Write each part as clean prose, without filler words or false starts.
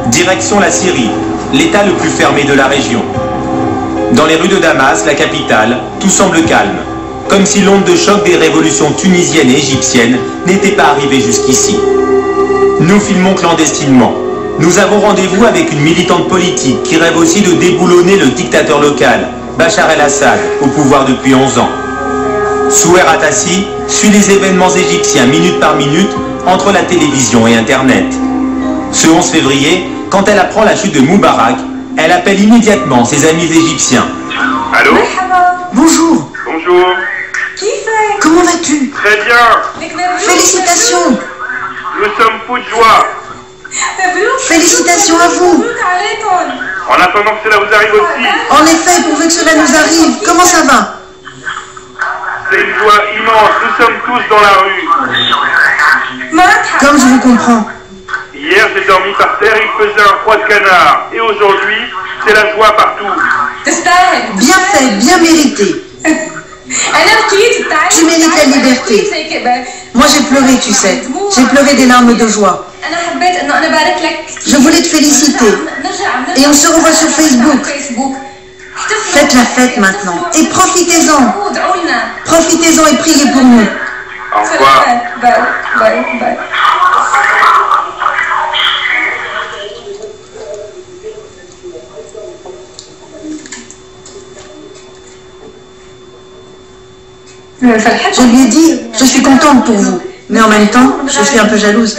Direction la Syrie, l'état le plus fermé de la région. Dans les rues de Damas, la capitale, tout semble calme, comme si l'onde de choc des révolutions tunisiennes et égyptiennes n'était pas arrivée jusqu'ici. Nous filmons clandestinement. Nous avons rendez-vous avec une militante politique qui rêve aussi de déboulonner le dictateur local, Bachar el-Assad, au pouvoir depuis 11 ans. Souher Atassi suit les événements égyptiens minute par minute entre la télévision et Internet. Ce 11 février, quand elle apprend la chute de Moubarak, elle appelle immédiatement ses amis égyptiens. Allô? Bonjour. Bonjour. Comment vas-tu? Très bien. Félicitations. Nous sommes fous de joie. Félicitations à vous. En attendant que cela vous arrive aussi, En effet, pourvu que cela nous arrive, comment ça va? c'est une joie immense. Nous sommes tous dans la rue. Comme je vous comprends. Hier, j'ai dormi par terre, il faisait un froid de canard. Et aujourd'hui, c'est la joie partout. Bien fait, bien mérité. Tu mérites la liberté. Moi j'ai pleuré, tu sais. J'ai pleuré des larmes de joie. Je voulais te féliciter. Et on se revoit sur Facebook. Faites la fête maintenant. Et profitez-en. Profitez-en et priez pour nous. Au revoir. Je lui ai dit, je suis contente pour vous. Mais en même temps, je suis un peu jalouse.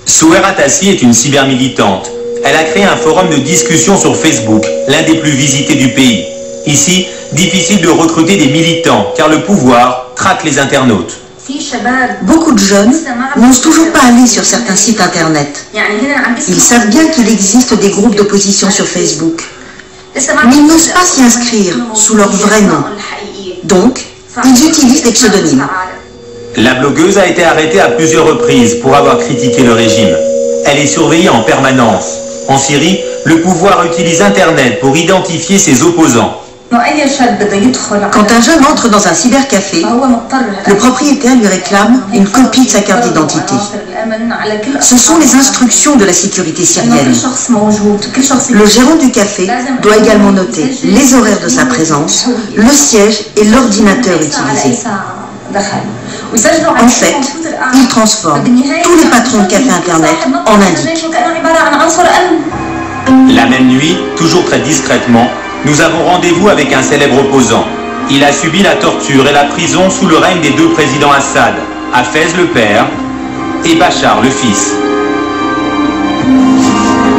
Souher Atassi est une cybermilitante. Elle a créé un forum de discussion sur Facebook, l'un des plus visités du pays. Ici, difficile de recruter des militants, car le pouvoir traque les internautes. Beaucoup de jeunes n'osent toujours pas aller sur certains sites internet. Ils savent bien qu'il existe des groupes d'opposition sur Facebook. Mais ils n'osent pas s'y inscrire sous leur vrai nom. Donc, ils utilisent des pseudonymes. La blogueuse a été arrêtée à plusieurs reprises pour avoir critiqué le régime. Elle est surveillée en permanence. En Syrie, le pouvoir utilise Internet pour identifier ses opposants. Quand un jeune entre dans un cybercafé, le propriétaire lui réclame une copie de sa carte d'identité. Ce sont les instructions de la sécurité syrienne. Le gérant du café doit également noter les horaires de sa présence, le siège et l'ordinateur utilisé. En fait, il transforme tous les patrons de café internet en indiques. La même nuit, toujours très discrètement, nous avons rendez-vous avec un célèbre opposant. Il a subi la torture et la prison sous le règne des deux présidents Assad, Hafez le père et Bachar le fils.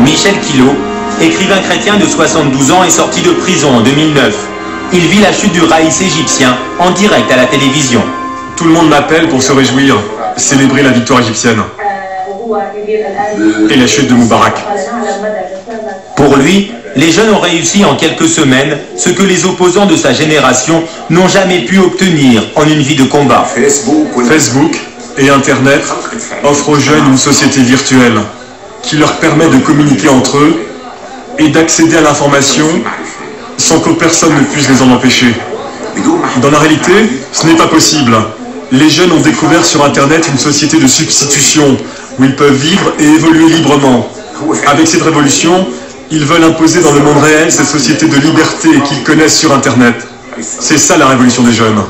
Michel Kilo, écrivain chrétien de 72 ans, est sorti de prison en 2009. Il vit la chute du raïs égyptien en direct à la télévision. Tout le monde m'appelle pour se réjouir, célébrer la victoire égyptienne et la chute de Moubarak. Pour lui, les jeunes ont réussi en quelques semaines ce que les opposants de sa génération n'ont jamais pu obtenir en une vie de combat. Facebook et Internet offrent aux jeunes une société virtuelle qui leur permet de communiquer entre eux et d'accéder à l'information sans que personne ne puisse les en empêcher. Dans la réalité, ce n'est pas possible. Les jeunes ont découvert sur Internet une société de substitution où ils peuvent vivre et évoluer librement. Avec cette révolution, ils veulent imposer dans le monde réel cette société de liberté qu'ils connaissent sur Internet. C'est ça la révolution des jeunes.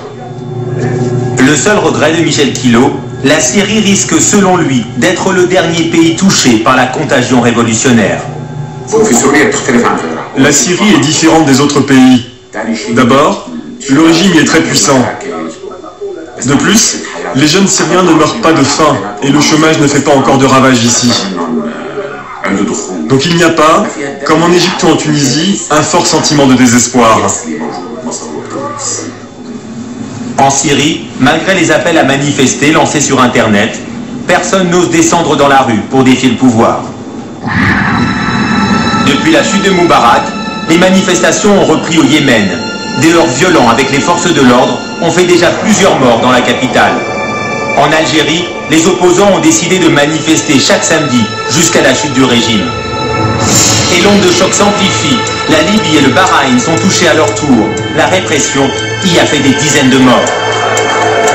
Le seul regret de Michel Kilo, la Syrie risque selon lui d'être le dernier pays touché par la contagion révolutionnaire. La Syrie est différente des autres pays. D'abord, le régime y est très puissant. De plus, les jeunes Syriens ne meurent pas de faim et le chômage ne fait pas encore de ravages ici. Donc il n'y a pas, comme en Égypte ou en Tunisie, un fort sentiment de désespoir. En Syrie, malgré les appels à manifester lancés sur Internet, personne n'ose descendre dans la rue pour défier le pouvoir. Depuis la chute de Moubarak, les manifestations ont repris au Yémen. Des heurts violents avec les forces de l'ordre ont fait déjà plusieurs morts dans la capitale. En Algérie, les opposants ont décidé de manifester chaque samedi jusqu'à la chute du régime. Et l'onde de choc s'amplifie. La Libye et le Bahreïn sont touchés à leur tour. La répression y a fait des dizaines de morts.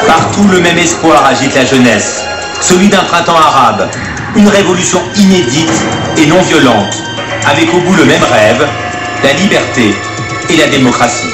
Partout, le même espoir agite la jeunesse. celui d'un printemps arabe, une révolution inédite et non violente, avec au bout le même rêve, la liberté et la démocratie.